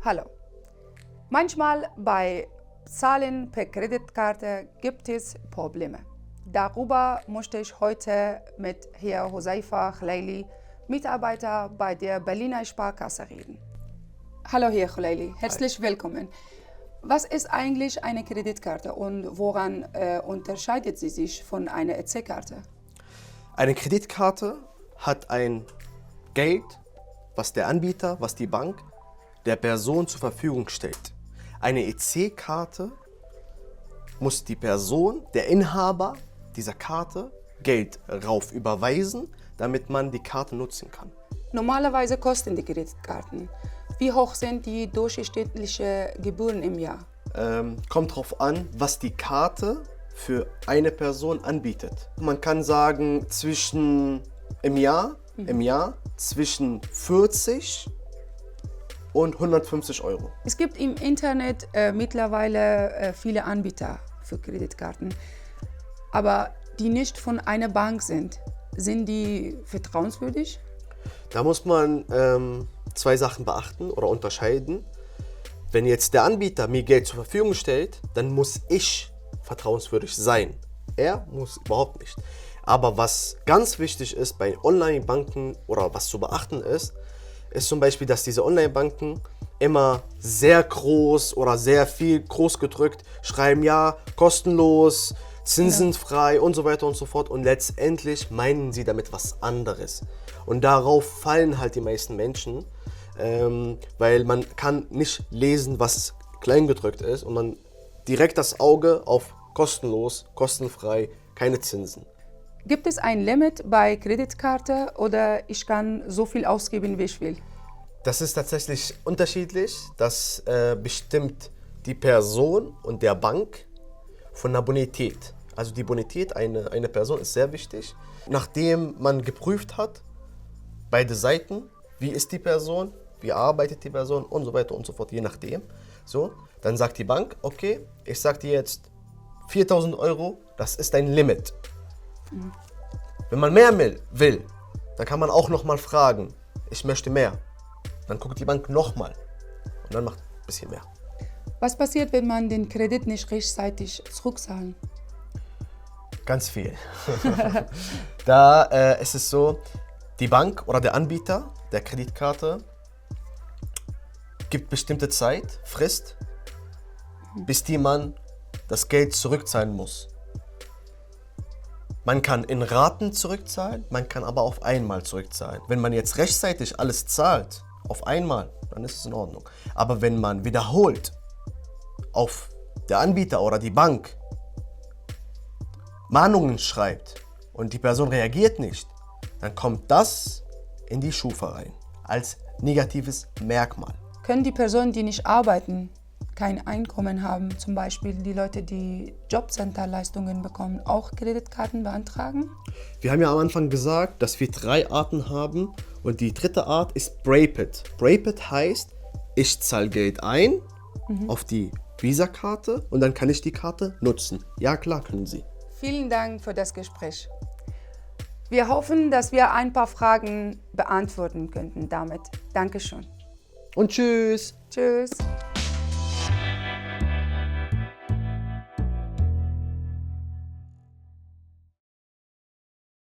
Hallo. Manchmal bei Zahlen per Kreditkarte gibt es Probleme. Darüber möchte ich heute mit Herrn Huzaifa Khleili, Mitarbeiter bei der Berliner Sparkasse, reden. Hallo Herr Khleili, herzlich willkommen. Was ist eigentlich eine Kreditkarte und woran unterscheidet sie sich von einer EC-Karte? Eine Kreditkarte hat ein Geld, was der Anbieter, was die Bank der Person zur Verfügung stellt. Eine EC-Karte muss die Person, der Inhaber dieser Karte, Geld rauf überweisen, damit man die Karte nutzen kann. Normalerweise kosten die Kreditkarten. Wie hoch sind die durchschnittlichen Gebühren im Jahr? Kommt drauf an, was die Karte für eine Person anbietet. Man kann sagen, im Jahr zwischen 40 und 150 Euro. Es gibt im Internet mittlerweile viele Anbieter für Kreditkarten, aber die nicht von einer Bank sind. Sind die vertrauenswürdig? Da muss man zwei Sachen beachten oder unterscheiden. Wenn jetzt der Anbieter mir Geld zur Verfügung stellt, dann muss ich vertrauenswürdig sein. Er muss überhaupt nicht. Aber was ganz wichtig ist bei Online-Banken oder was zu beachten ist zum Beispiel, dass diese Online-Banken immer sehr groß oder sehr viel groß gedrückt schreiben, ja, kostenlos, zinsenfrei und so weiter und so fort. Und letztendlich meinen sie damit was anderes. Und darauf fallen halt die meisten Menschen, weil man kann nicht lesen, was kleingedrückt ist und man direkt das Auge auf kostenlos, kostenfrei, keine Zinsen. Gibt es ein Limit bei Kreditkarte oder ich kann so viel ausgeben, wie ich will? Das ist tatsächlich unterschiedlich. Das bestimmt die Person und der Bank von der Bonität. Also die Bonität einer Person ist sehr wichtig. Nachdem man geprüft hat, beide Seiten, wie ist die Person, wie arbeitet die Person und so weiter und so fort, je nachdem. So, dann sagt die Bank, okay, ich sag dir jetzt 4.000 Euro, das ist dein Limit. Wenn man mehr will, dann kann man auch nochmal fragen, ich möchte mehr. Dann guckt die Bank nochmal und dann macht ein bisschen mehr. Was passiert, wenn man den Kredit nicht rechtzeitig zurückzahlt? Ganz viel. Da ist es so, die Bank oder der Anbieter der Kreditkarte gibt bestimmte Zeit, Frist, bis die man das Geld zurückzahlen muss. Man kann in Raten zurückzahlen, man kann aber auf einmal zurückzahlen. Wenn man jetzt rechtzeitig alles zahlt, auf einmal, dann ist es in Ordnung. Aber wenn man wiederholt auf der Anbieter oder die Bank Mahnungen schreibt und die Person reagiert nicht, dann kommt das in die Schufa rein als negatives Merkmal. Können die Personen, die nicht arbeiten, kein Einkommen haben, zum Beispiel die Leute, die Jobcenter-Leistungen bekommen, auch Kreditkarten beantragen? Wir haben ja am Anfang gesagt, dass wir 3 Arten haben und die dritte Art ist Braypit. Braypit heißt, ich zahle Geld ein auf die Visa-Karte und dann kann ich die Karte nutzen. Ja, klar können Sie. Vielen Dank für das Gespräch. Wir hoffen, dass wir ein paar Fragen beantworten könnten damit. Dankeschön. Und tschüss. Tschüss.